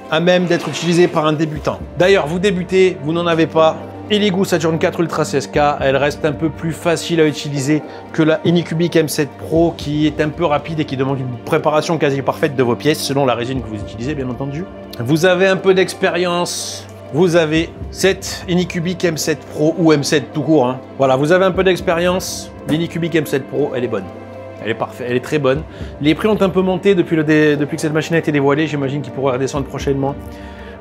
à même d'être utilisées par un débutant. D'ailleurs, vous débutez, vous n'en avez pas. Elegoo Saturn 4 Ultra 16K, elle reste un peu plus facile à utiliser que la Anycubic M7 Pro qui est un peu rapide et qui demande une préparation quasi parfaite de vos pièces selon la résine que vous utilisez bien entendu. Vous avez un peu d'expérience, vous avez cette Anycubic M7 Pro ou M7 tout court. Hein. Voilà, vous avez un peu d'expérience, l'Anycubic M7 Pro elle est bonne. Elle est parfaite, elle est très bonne. Les prix ont un peu monté depuis que cette machine a été dévoilée, j'imagine qu'ils pourraient redescendre prochainement.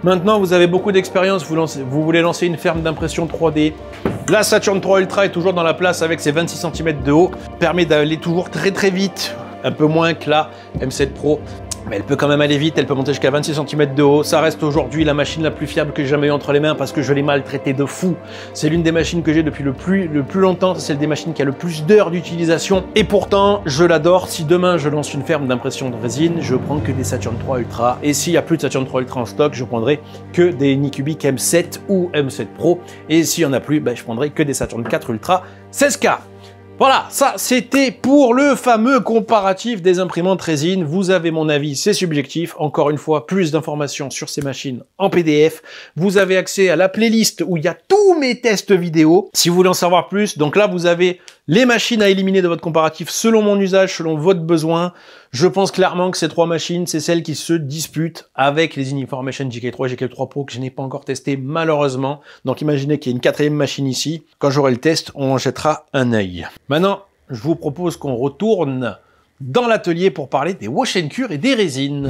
Maintenant, vous avez beaucoup d'expérience, vous voulez lancer une ferme d'impression 3D. La Saturn 3 Ultra est toujours dans la place avec ses 26 cm de haut, permet d'aller toujours très très vite, un peu moins que la M7 Pro. Mais elle peut quand même aller vite, elle peut monter jusqu'à 26 cm de haut. Ça reste aujourd'hui la machine la plus fiable que j'ai jamais eu entre les mains parce que je l'ai maltraitée de fou. C'est l'une des machines que j'ai depuis le plus longtemps. C'est celle des machines qui a le plus d'heures d'utilisation. Et pourtant, je l'adore. Si demain je lance une ferme d'impression de résine, je prends que des Saturn 3 Ultra. Et s'il n'y a plus de Saturn 3 Ultra en stock, je prendrai que des Anycubic M7 ou M7 Pro. Et s'il n'y en a plus, je prendrai que des Saturn 4 Ultra 16K. Voilà, ça c'était pour le fameux comparatif des imprimantes résine. Vous avez mon avis, c'est subjectif. Encore une fois, plus d'informations sur ces machines en PDF. Vous avez accès à la playlist où il y a tous mes tests vidéo. Si vous voulez en savoir plus, donc là vous avez les machines à éliminer de votre comparatif selon mon usage, selon votre besoin. Je pense clairement que ces trois machines, c'est celles qui se disputent avec les Uniformation GK3 et GK3 Pro que je n'ai pas encore testé malheureusement. Donc imaginez qu'il y a une quatrième machine ici. Quand j'aurai le test, on en jettera un œil. Maintenant, je vous propose qu'on retourne dans l'atelier pour parler des wash and cure et des résines.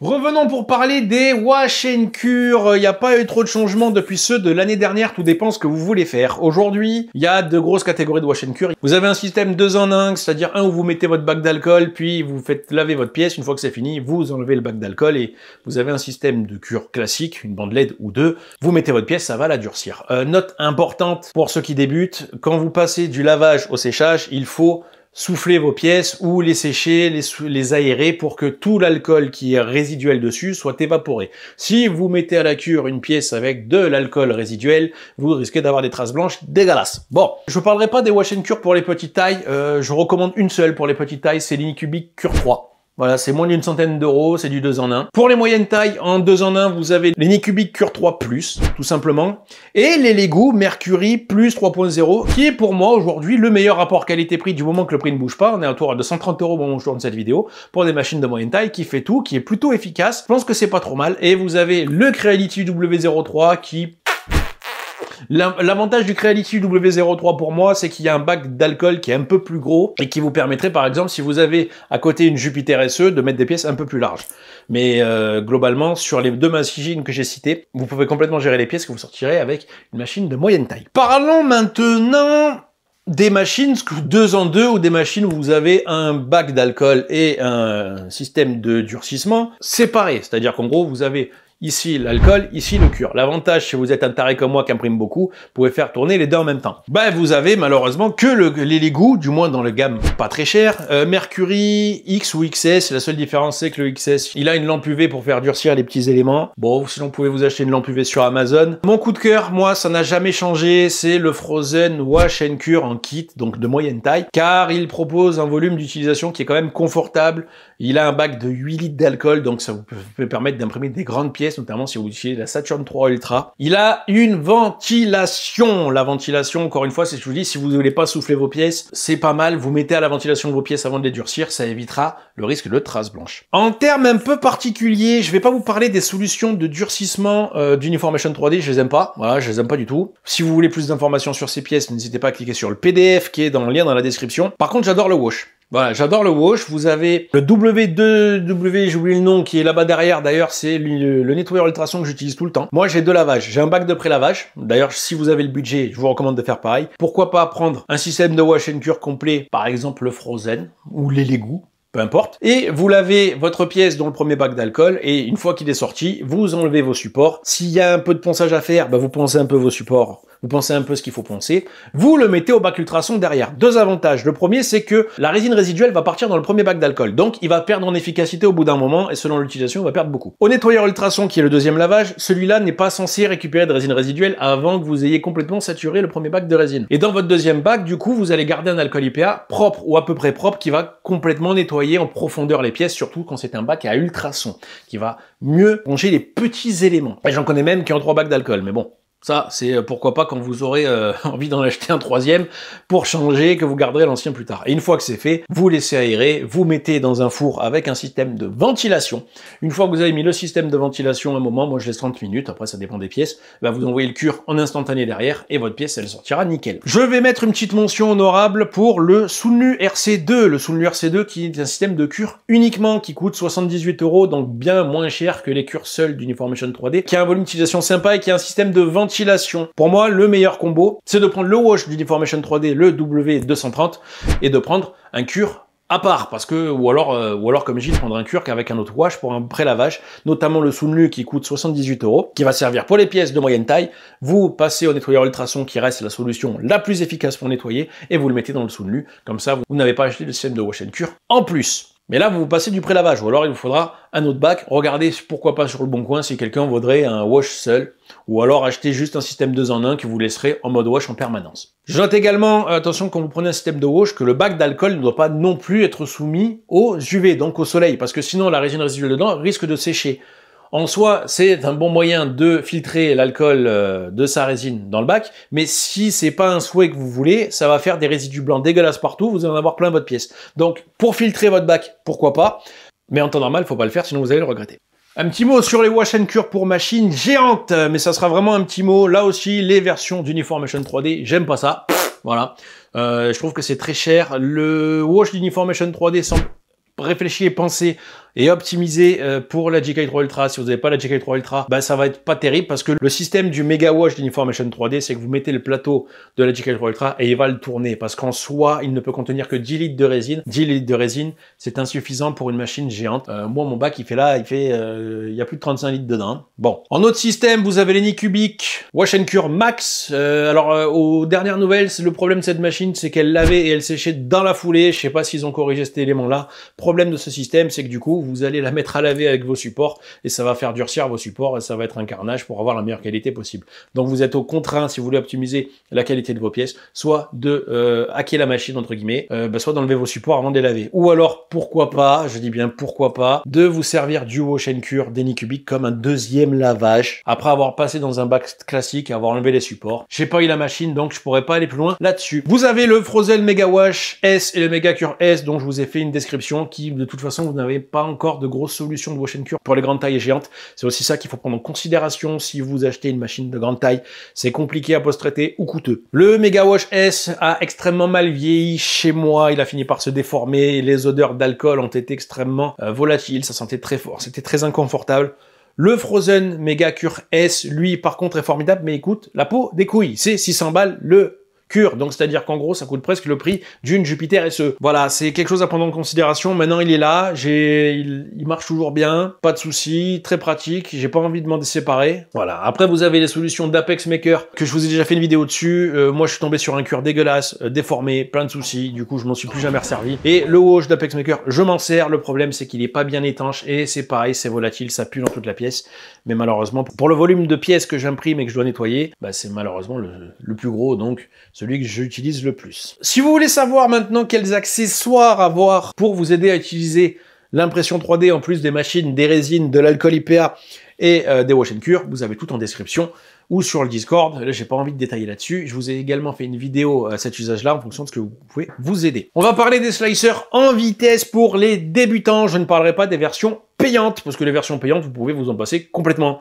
Revenons pour parler des wash and cure. Il n'y a pas eu trop de changements depuis ceux de l'année dernière, tout dépend ce que vous voulez faire. Aujourd'hui, il y a de grosses catégories de wash and cure. Vous avez un système 2 en 1, c'est-à-dire un où vous mettez votre bac d'alcool, puis vous faites laver votre pièce. Une fois que c'est fini, vous enlevez le bac d'alcool et vous avez un système de cure classique, une bande LED ou deux. Vous mettez votre pièce, ça va la durcir. Note importante pour ceux qui débutent, quand vous passez du lavage au séchage, il faut souffler vos pièces ou les sécher, les aérer pour que tout l'alcool qui est résiduel dessus soit évaporé. Si vous mettez à la cure une pièce avec de l'alcool résiduel, vous risquez d'avoir des traces blanches dégueulasses. Bon, je parlerai pas des wash and cure pour les petites tailles, je recommande une seule pour les petites tailles, c'est l'Anycubic Cure 3. Voilà, c'est moins d'une centaine d'euros, c'est du 2 en 1. Pour les moyennes tailles, en 2 en 1, vous avez l'Anycubic Cure 3 Plus, tout simplement, et l'Elegoo Mercury Plus 3.0, qui est pour moi aujourd'hui le meilleur rapport qualité-prix du moment que le prix ne bouge pas. On est autour de 130 euros au moment où je tourne cette vidéo, pour des machines de moyenne taille, qui fait tout, qui est plutôt efficace. Je pense que c'est pas trop mal. Et vous avez le Creality W03 qui L'avantage du Creality W03 pour moi, c'est qu'il y a un bac d'alcool qui est un peu plus gros et qui vous permettrait, par exemple, si vous avez à côté une Jupiter SE, de mettre des pièces un peu plus larges. Mais globalement, sur les deux machines que j'ai citées, vous pouvez complètement gérer les pièces que vous sortirez avec une machine de moyenne taille. Parlons maintenant des machines 2 en 2 ou des machines où vous avez un bac d'alcool et un système de durcissement séparés. C'est-à-dire qu'en gros, vous avez ici l'alcool, ici le cure. L'avantage, si vous êtes un taré comme moi qui imprime beaucoup, vous pouvez faire tourner les deux en même temps. Ben, vous avez malheureusement que les Lego, du moins dans le gamme pas très cher. Mercury X ou XS, la seule différence c'est que le XS, il a une lampe UV pour faire durcir les petits éléments. Bon, sinon vous pouvez vous acheter une lampe UV sur Amazon. Mon coup de cœur, moi, ça n'a jamais changé, c'est le Frozen Wash and Cure en kit, donc de moyenne taille, car il propose un volume d'utilisation qui est quand même confortable. Il a un bac de 8 litres d'alcool, donc ça vous peut permettre d'imprimer des grandes pièces, notamment si vous utilisez la Saturn 3 Ultra. Il a une ventilation. La ventilation, encore une fois, c'est ce que je vous dis, si vous ne voulez pas souffler vos pièces, c'est pas mal. Vous mettez à la ventilation de vos pièces avant de les durcir, ça évitera le risque de traces blanches. En termes un peu particuliers, je vais pas vous parler des solutions de durcissement d'Uniformation 3D, je les aime pas. Voilà, je les aime pas du tout. Si vous voulez plus d'informations sur ces pièces, n'hésitez pas à cliquer sur le PDF qui est dans le lien dans la description. Par contre, j'adore le wash. Voilà, j'adore le wash. Vous avez le W2W, j'ai oublié le nom, qui est là-bas derrière. D'ailleurs, c'est le nettoyeur ultrason que j'utilise tout le temps. Moi, j'ai deux lavages. J'ai un bac de pré-lavage. D'ailleurs, si vous avez le budget, je vous recommande de faire pareil. Pourquoi pas prendre un système de wash and cure complet, par exemple le Frozen ou les Lego, peu importe. Et vous lavez votre pièce dans le premier bac d'alcool et une fois qu'il est sorti, vous enlevez vos supports. S'il y a un peu de ponçage à faire, bah vous poncez un peu vos supports. Vous pensez un peu ce qu'il faut poncer. Vous le mettez au bac ultrason derrière. Deux avantages. Le premier, c'est que la résine résiduelle va partir dans le premier bac d'alcool. Donc, il va perdre en efficacité au bout d'un moment et selon l'utilisation, il va perdre beaucoup. Au nettoyeur ultrason, qui est le deuxième lavage, celui-là n'est pas censé récupérer de résine résiduelle avant que vous ayez complètement saturé le premier bac de résine. Et dans votre deuxième bac, du coup, vous allez garder un alcool IPA propre ou à peu près propre qui va complètement nettoyer en profondeur les pièces, surtout quand c'est un bac à ultrason, qui va mieux ranger les petits éléments. Et j'en connais même qui ont 3 bacs d'alcool, mais bon. Ça, c'est pourquoi pas quand vous aurez envie d'en acheter un troisième pour changer, que vous garderez l'ancien plus tard. Et une fois que c'est fait, vous laissez aérer, vous mettez dans un four avec un système de ventilation. Une fois que vous avez mis le système de ventilation un moment, moi je laisse 30 minutes, après ça dépend des pièces, bah vous envoyez le cure en instantané derrière et votre pièce elle sortira nickel. Je vais mettre une petite mention honorable pour le Sunlu RC2. Le Sunlu RC2 qui est un système de cure uniquement qui coûte 78 €, donc bien moins cher que les cures seuls d'Uniformation 3D, qui a un volume d'utilisation sympa et qui a un système de ventilation. Pour moi, le meilleur combo, c'est de prendre le wash d'Uniformation 3D, le W230, et de prendre un cure à part, parce que, ou alors comme j'ai dit, prendre un cure qu'avec un autre wash pour un pré-lavage, notamment le Sunlu qui coûte 78 €, qui va servir pour les pièces de moyenne taille. Vous passez au nettoyeur ultrason qui reste la solution la plus efficace pour nettoyer, et vous le mettez dans le Sunlu. Comme ça, vous n'avez pas acheté le système de wash and cure en plus. Mais là, vous passez du pré-lavage, ou alors il vous faudra un autre bac. Regardez pourquoi pas sur le bon coin si quelqu'un voudrait un wash seul, ou alors acheter juste un système 2 en 1 que vous laisserez en mode wash en permanence. Je note également, attention quand vous prenez un système de wash, que le bac d'alcool ne doit pas non plus être soumis aux UV, donc au soleil, parce que sinon la résine résiduelle dedans risque de sécher. En soi, c'est un bon moyen de filtrer l'alcool de sa résine dans le bac, mais si c'est pas un souhait que vous voulez, ça va faire des résidus blancs dégueulasses partout, vous allez en avoir plein votre pièce. Donc, pour filtrer votre bac, pourquoi pas, mais en temps normal, faut pas le faire, sinon vous allez le regretter. Un petit mot sur les wash and cure pour machines géantes, mais ça sera vraiment un petit mot. Là aussi, les versions d'Uniformation 3D, j'aime pas ça. Voilà. Je trouve que c'est très cher. Le wash d'Uniformation 3D semble réfléchi et pensé et optimisé pour la GK3 Ultra. Si vous n'avez pas la GK3 Ultra, bah ça va être pas terrible parce que le système du Mega Wash d'Uniformation 3D, c'est que vous mettez le plateau de la GK3 Ultra et il va le tourner parce qu'en soi, il ne peut contenir que 10 litres de résine. 10 litres de résine, c'est insuffisant pour une machine géante. Moi, mon bac, il y a plus de 35 litres dedans. Bon. En autre système, vous avez l'Anycubic Wash and Cure Max. Aux dernières nouvelles, le problème de cette machine, c'est qu'elle lavait et elle séchait dans la foulée. Je sais pas s'ils ont corrigé cet élément-là. Problème de ce système, c'est que du coup, vous allez la mettre à laver avec vos supports et ça va faire durcir vos supports et ça va être un carnage pour avoir la meilleure qualité possible. Donc vous êtes au contraint, si vous voulez optimiser la qualité de vos pièces, soit de hacker la machine, entre guillemets, soit d'enlever vos supports avant de les laver. Ou alors, pourquoi pas, je dis bien pourquoi pas, de vous servir du Wash and Cure d'Anycubic comme un deuxième lavage, après avoir passé dans un bac classique et avoir enlevé les supports. J'ai pas eu la machine, donc je pourrais pas aller plus loin là-dessus. Vous avez le Frozen Mega Wash S et le Mega Cure S, dont je vous ai fait une description qui, de toute façon, vous n'avez pas encore de grosses solutions de wash and cure pour les grandes tailles et géantes. C'est aussi ça qu'il faut prendre en considération si vous achetez une machine de grande taille. C'est compliqué à post-traiter ou coûteux. Le Mega Wash S a extrêmement mal vieilli chez moi. Il a fini par se déformer. Les odeurs d'alcool ont été extrêmement volatiles. Ça sentait très fort. C'était très inconfortable. Le Frozen Mega Cure S, lui, par contre, est formidable, mais écoute, la peau des couilles, c'est 600 balles le cure, donc c'est-à-dire qu'en gros, ça coûte presque le prix d'une Jupiter SE. Voilà, c'est quelque chose à prendre en considération. Maintenant, il est là, il marche toujours bien, pas de soucis, très pratique, j'ai pas envie de m'en séparer. Voilà, après, vous avez les solutions d'Apex Maker, que je vous ai déjà fait une vidéo dessus. Moi, je suis tombé sur un cure dégueulasse, déformé, plein de soucis, du coup, je m'en suis plus jamais resservi. Et le wash d'Apex Maker, je m'en sers, le problème, c'est qu'il est pas bien étanche, et c'est pareil, c'est volatile, ça pue dans toute la pièce. Mais malheureusement, pour le volume de pièces que j'imprime et que je dois nettoyer, bah, c'est malheureusement le plus gros, donc celui que j'utilise le plus. Si vous voulez savoir maintenant quels accessoires avoir pour vous aider à utiliser l'impression 3D en plus des machines, des résines, de l'alcool IPA et des wash and cure, vous avez tout en description ou sur le Discord. Là, j'ai pas envie de détailler là-dessus. Je vous ai également fait une vidéo à cet usage-là en fonction de ce que vous pouvez vous aider. On va parler des slicers en vitesse pour les débutants. Je ne parlerai pas des versions payantes parce que les versions payantes, vous pouvez vous en passer complètement.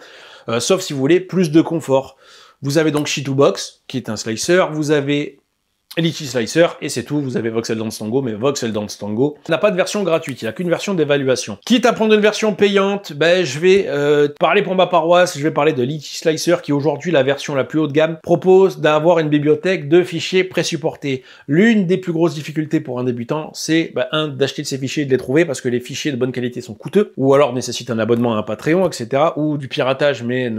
Sauf si vous voulez plus de confort. Vous avez donc She2Box, qui est un slicer. Vous avez Litchi Slicer, et c'est tout. Vous avez Voxel Dance Tango, mais Voxel Dance Tango n'a pas de version gratuite, il n'a qu'une version d'évaluation. Quitte à prendre une version payante, ben, je vais parler pour ma paroisse, je vais parler de Litchi Slicer, qui aujourd'hui, la version la plus haut de gamme, propose d'avoir une bibliothèque de fichiers présupportés. L'une des plus grosses difficultés pour un débutant, c'est, d'acheter de ces fichiers et de les trouver, parce que les fichiers de bonne qualité sont coûteux, ou alors nécessitent un abonnement à un Patreon, etc., ou du piratage, mais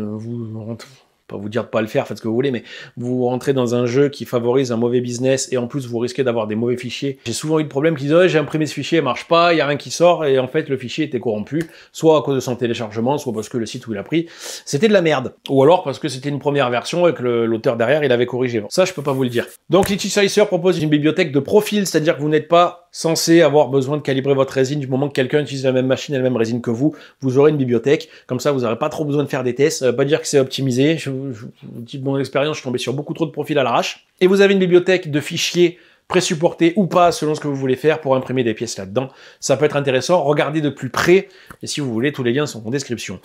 pas vous dire de pas le faire, faites ce que vous voulez, mais vous rentrez dans un jeu qui favorise un mauvais business et en plus vous risquez d'avoir des mauvais fichiers. J'ai souvent eu le problème qu'ils disent j'ai imprimé ce fichier, il marche pas, il y a rien qui sort et en fait le fichier était corrompu, soit à cause de son téléchargement, soit parce que le site où il a pris c'était de la merde, ou alors parce que c'était une première version et que l'auteur derrière il avait corrigé. Bon, ça je peux pas vous le dire. Donc Litchi Slicer propose une bibliothèque de profil, c'est-à-dire que vous n'êtes pas censé avoir besoin de calibrer votre résine du moment que quelqu'un utilise la même machine et la même résine que vous. Vous aurez une bibliothèque, comme ça vous n'aurez pas trop besoin de faire des tests. Pas dire que c'est optimisé, je vous dis de mon expérience, je suis tombé sur beaucoup trop de profils à l'arrache. Et vous avez une bibliothèque de fichiers présupportés ou pas selon ce que vous voulez faire pour imprimer des pièces là-dedans. Ça peut être intéressant, regardez de plus près, et si vous voulez, tous les liens sont en description.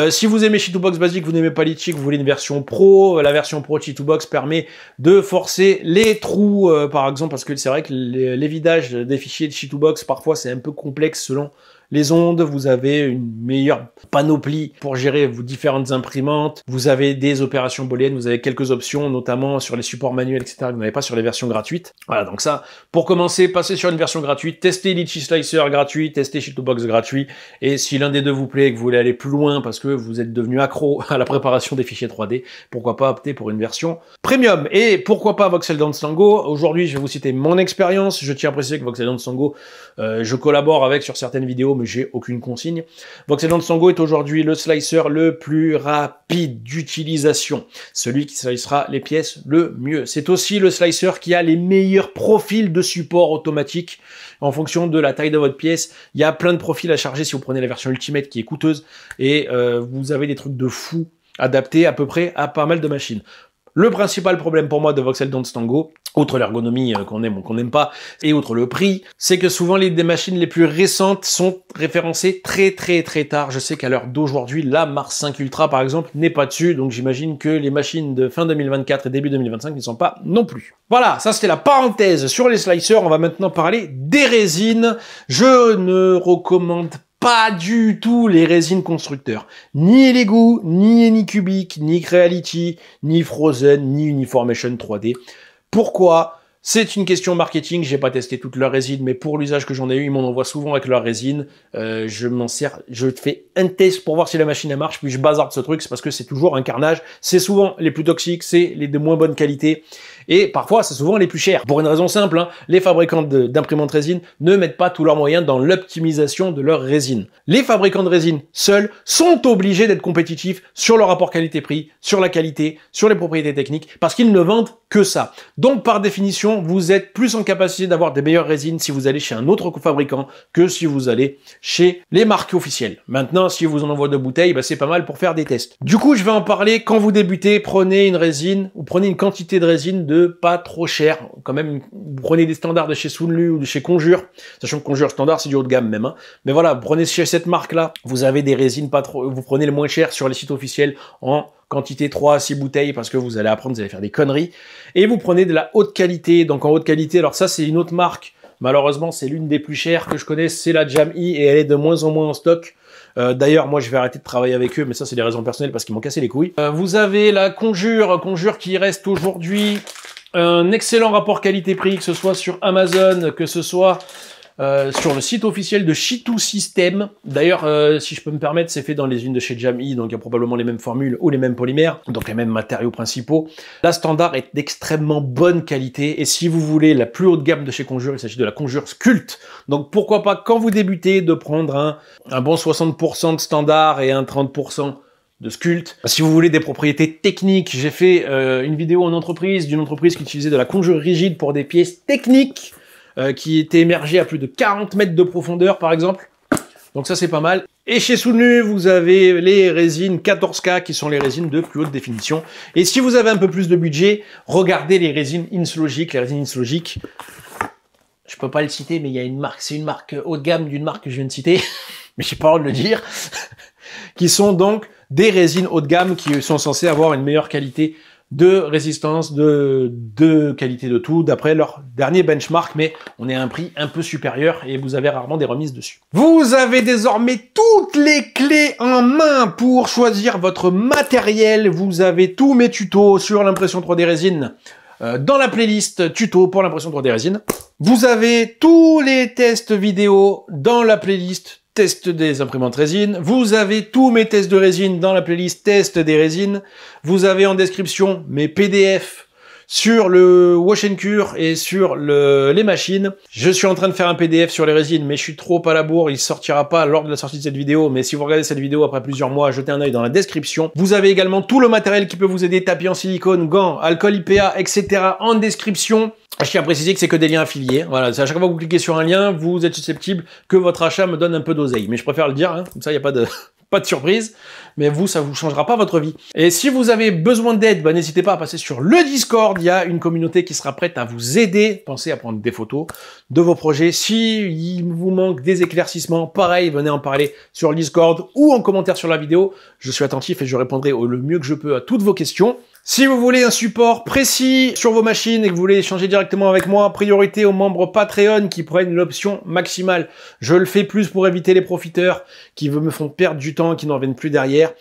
Si vous aimez She2Box basique, vous n'aimez pas Litchi, vous voulez une version pro, la version pro de She2Box permet de forcer les trous, par exemple, parce que c'est vrai que les vidages des fichiers de She2Box, parfois c'est un peu complexe selon les ondes, vous avez une meilleure panoplie pour gérer vos différentes imprimantes, vous avez des opérations booléennes, vous avez quelques options, notamment sur les supports manuels, etc., que vous n'avez pas sur les versions gratuites. Voilà, donc ça, pour commencer, passez sur une version gratuite, testez Litchi Slicer gratuit, testez She2Box gratuit, et si l'un des deux vous plaît et que vous voulez aller plus loin parce que vous êtes devenu accro à la préparation des fichiers 3D, pourquoi pas opter pour une version premium. Et pourquoi pas Voxel Dance Tango. Aujourd'hui, je vais vous citer mon expérience. Je tiens à préciser que Voxel Dance Tango, je collabore avec sur certaines vidéos, mais j'ai aucune consigne. Voxel Dance Tango est aujourd'hui le slicer le plus rapide d'utilisation, celui qui slicera les pièces le mieux. C'est aussi le slicer qui a les meilleurs profils de support automatique en fonction de la taille de votre pièce. Il y a plein de profils à charger si vous prenez la version Ultimate qui est coûteuse et vous avez des trucs de fou adaptés à peu près à pas mal de machines. Le principal problème pour moi de Voxel Dance Tango, outre l'ergonomie qu'on aime ou qu'on n'aime pas, et outre le prix, c'est que souvent des machines les plus récentes sont référencées très tard. Je sais qu'à l'heure d'aujourd'hui, la Mars 5 Ultra par exemple n'est pas dessus, donc j'imagine que les machines de fin 2024 et début 2025 n'y sont pas non plus. Voilà, ça c'était la parenthèse sur les slicers. On va maintenant parler des résines. Je ne recommande pas du tout les résines constructeurs. Ni Lego, ni Anycubic, ni Creality, ni Frozen, ni Uniformation 3D. Pourquoi ? C'est une question marketing, j'ai pas testé toutes leurs résines, mais pour l'usage que j'en ai eu, ils m'en envoient souvent avec leurs résines. Je m'en sers, je fais un test pour voir si la machine elle marche, puis je bazarde ce truc, c'est parce que c'est toujours un carnage. C'est souvent les plus toxiques, c'est les de moins bonne qualité, et parfois c'est souvent les plus chers. Pour une raison simple, hein, les fabricants d'imprimantes résine ne mettent pas tous leurs moyens dans l'optimisation de leurs résines. Les fabricants de résine seuls sont obligés d'être compétitifs sur le rapport qualité-prix, sur la qualité, sur les propriétés techniques, parce qu'ils ne vendent que ça. Donc par définition, vous êtes plus en capacité d'avoir des meilleures résines si vous allez chez un autre fabricant que si vous allez chez les marques officielles. Maintenant, si vous en envoie 2 bouteilles, c'est pas mal pour faire des tests. Du coup, je vais en parler. Quand vous débutez, prenez une résine ou prenez une quantité de résine de de pas trop cher. Quand même, vous prenez des standards de chez Sunlu ou de chez Conjure, sachant que Conjure standard c'est du haut de gamme même, hein. Mais voilà, prenez chez cette marque-là, vous avez des résines pas trop, vous prenez le moins cher sur les sites officiels en quantité 3 à 6 bouteilles parce que vous allez apprendre, vous allez faire des conneries. Et vous prenez de la haute qualité, donc en haute qualité, alors ça c'est une autre marque, malheureusement c'est l'une des plus chères que je connaisse, c'est la Jam E et elle est de moins en moins en stock. D'ailleurs, moi, je vais arrêter de travailler avec eux, mais ça, c'est des raisons personnelles parce qu'ils m'ont cassé les couilles. Vous avez la Conjure qui reste aujourd'hui un excellent rapport qualité-prix, que ce soit sur Amazon, que ce soit sur le site officiel de Shitou System. D'ailleurs, si je peux me permettre, c'est fait dans les unes de chez Jam E, donc il y a probablement les mêmes formules ou les mêmes polymères, donc les mêmes matériaux principaux. La standard est d'extrêmement bonne qualité, et si vous voulez la plus haute gamme de chez Conjure, il s'agit de la Conjure Sculpt. Donc pourquoi pas, quand vous débutez, de prendre un bon 60% de standard et un 30% de Sculpt. Si vous voulez des propriétés techniques, j'ai fait une vidéo en entreprise, d'une entreprise qui utilisait de la Conjure rigide pour des pièces techniques, qui était émergé à plus de 40 mètres de profondeur par exemple. Donc ça c'est pas mal. Et chez Sunlu, vous avez les résines 14K qui sont les résines de plus haute définition. Et si vous avez un peu plus de budget, regardez les résines Inslogic. Les résines Inslogic, je peux pas le citer, mais il y a une marque, c'est une marque haut de gamme d'une marque que je viens de citer, mais j'ai pas le droit de le dire, qui sont donc des résines haut de gamme qui sont censées avoir une meilleure qualité de résistance, de qualité de tout, d'après leur dernier benchmark, mais on est à un prix un peu supérieur et vous avez rarement des remises dessus. Vous avez désormais toutes les clés en main pour choisir votre matériel. Vous avez tous mes tutos sur l'impression 3D résine dans la playlist tuto pour l'impression 3D résine. Vous avez tous les tests vidéo dans la playlist test des imprimantes résine. Vous avez tous mes tests de résine dans la playlist test des résines. Vous avez en description mes PDF sur le wash and cure et sur les machines. Je suis en train de faire un PDF sur les résines, mais je suis trop à la bourre, il sortira pas lors de la sortie de cette vidéo, mais si vous regardez cette vidéo après plusieurs mois, jetez un œil dans la description. Vous avez également tout le matériel qui peut vous aider, tapis en silicone, gants, alcool IPA, etc. en description. Je tiens à préciser que c'est que des liens affiliés. Voilà, à chaque fois que vous cliquez sur un lien, vous êtes susceptible que votre achat me donne un peu d'oseille. Mais je préfère le dire, hein, comme ça il n'y a pas de surprise. Mais vous, ça vous changera pas votre vie. Et si vous avez besoin d'aide, bah, n'hésitez pas à passer sur le Discord. Il y a une communauté qui sera prête à vous aider. Pensez à prendre des photos de vos projets. Si il vous manque des éclaircissements, pareil, venez en parler sur le Discord ou en commentaire sur la vidéo. Je suis attentif et je répondrai le mieux que je peux à toutes vos questions. Si vous voulez un support précis sur vos machines et que vous voulez échanger directement avec moi, priorité aux membres Patreon qui prennent l'option maximale. Je le fais plus pour éviter les profiteurs qui me font perdre du temps et qui n'en reviennent plus derrière.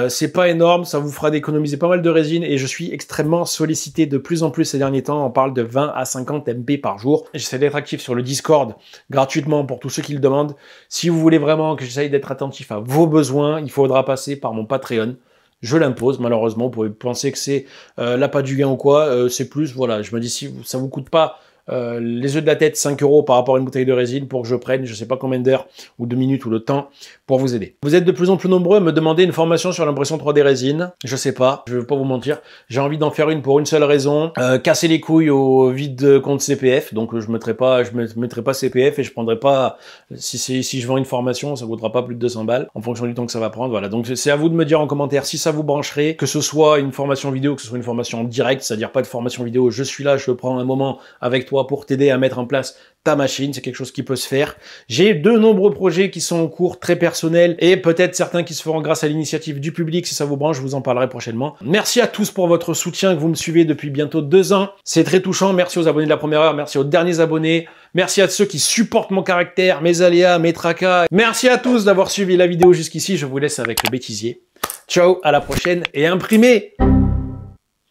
C'est pas énorme, ça vous fera d'économiser pas mal de résine et je suis extrêmement sollicité de plus en plus ces derniers temps. On parle de 20 à 50 MP par jour. J'essaie d'être actif sur le Discord gratuitement pour tous ceux qui le demandent. Si vous voulez vraiment que j'essaye d'être attentif à vos besoins, il faudra passer par mon Patreon. Je l'impose, malheureusement, vous pouvez penser que c'est l'appât du gain ou quoi, c'est plus, voilà, je me dis si ça vous coûte pas les œufs de la tête 5 € par rapport à une bouteille de résine pour que je prenne, je sais pas combien d'heures ou de minutes ou de temps pour vous aider. Vous êtes de plus en plus nombreux à me demander une formation sur l'impression 3D résine, je sais pas, je vais pas vous mentir, j'ai envie d'en faire une pour une seule raison, casser les couilles au vide compte CPF, donc je mettrai pas CPF et je prendrai pas, si je vends une formation, ça coûtera pas plus de 200 balles, en fonction du temps que ça va prendre, voilà. Donc c'est à vous de me dire en commentaire si ça vous brancherait, que ce soit une formation vidéo, que ce soit une formation en direct, c'est-à-dire pas de formation vidéo, je suis là, je prends un moment avec toi pour t'aider à mettre en place ta machine, c'est quelque chose qui peut se faire. J'ai de nombreux projets qui sont en cours, très personnels, et peut-être certains qui se feront grâce à l'initiative du public. Si ça vous branche, je vous en parlerai prochainement. Merci à tous pour votre soutien, que vous me suivez depuis bientôt 2 ans. C'est très touchant. Merci aux abonnés de la première heure, merci aux derniers abonnés. Merci à ceux qui supportent mon caractère, mes aléas, mes tracas. Merci à tous d'avoir suivi la vidéo jusqu'ici. Je vous laisse avec le bêtisier. Ciao, à la prochaine, et imprimez!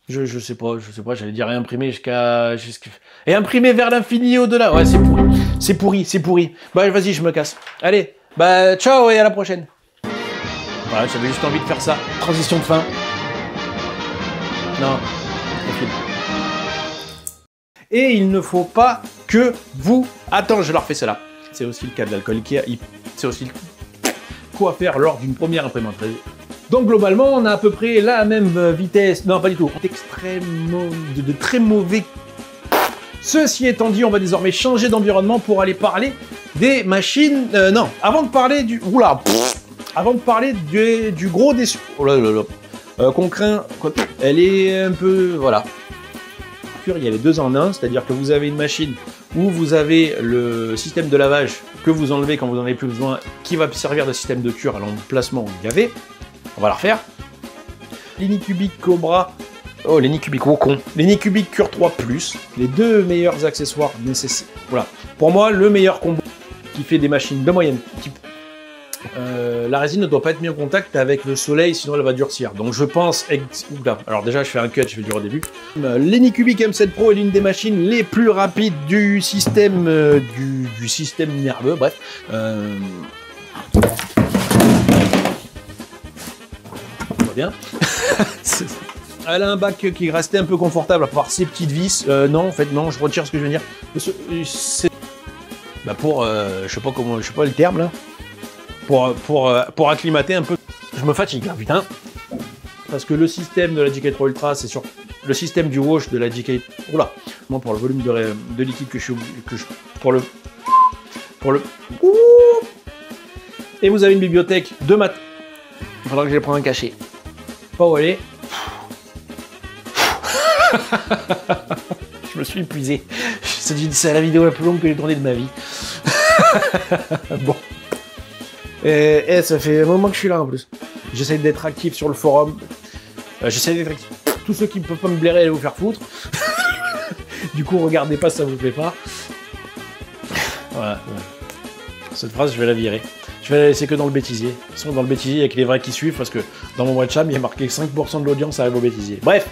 Je sais pas, j'allais dire imprimer jusqu'à... Et imprimer vers l'infini et au-delà. Ouais, c'est pourri. Bah, vas-y, je me casse. Allez, bah, ciao et à la prochaine. Voilà, j'avais juste envie de faire ça. Transition de fin. Non. Okay. Et il ne faut pas que vous... Attends, je leur fais cela. C'est aussi le cas de l'alcool Ikea. C'est aussi quoi faire lors d'une première imprimante. Donc globalement, on a à peu près la même vitesse. Non, pas du tout. Extrêmement de très mauvais. Ceci étant dit, on va désormais changer d'environnement pour aller parler des machines. Non, avant de parler du. Oula. Avant de parler du gros des. Oh là là là. Qu'on craint. Elle est un peu. Voilà. Mercure, il y a les deux en un, c'est-à-dire que vous avez une machine où vous avez le système de lavage que vous enlevez quand vous n'en avez plus besoin, qui va servir de système de cure à l'emplacement gavé. On va la refaire. L'Anycubic Cobra, oh l'Anycubic Wacom, l'Anycubic Cure 3 Plus, les deux meilleurs accessoires nécessaires. Voilà, pour moi le meilleur combo qui fait des machines de moyenne type. La résine ne doit pas être mise en contact avec le soleil, sinon elle va durcir. Donc je pense... Oula, alors déjà je fais un cut, je vais dire au début. L'Anycubic M7 Pro est l'une des machines les plus rapides du système, du système nerveux, bref. On voit bien. Elle a un bac qui restait un peu confortable à part ses petites vis. Non, en fait, non, je retire ce que je viens de dire. C'est... Bah pour... je sais pas comment... Je sais pas le terme, là. Pour acclimater un peu. Je me fatigue là, putain. Parce que le système de la GK3 Ultra, c'est sur le système du wash de la GK... Oula. Moi, pour le volume de liquide que je... Pour le... Ouh. Et vous avez une bibliothèque de maths. Il faudra que je les prenne un cachet. Pas où aller. Je me suis épuisé. C'est la vidéo la plus longue que j'ai tournée de ma vie. Bon. Et ça fait un moment que je suis là en plus. J'essaie d'être actif sur le forum. J'essaie d'être actif. Tous ceux qui ne peuvent pas me blairer, allez vous faire foutre. Du coup, regardez pas, ça vous plaît pas. Voilà. Cette phrase, je vais la virer. Je vais la laisser que dans le bêtisier. De toute façon, dans le bêtisier, il y a que les vrais qui suivent parce que dans mon webcam, il y a marqué 5% de l'audience arrive au bêtisier. Bref.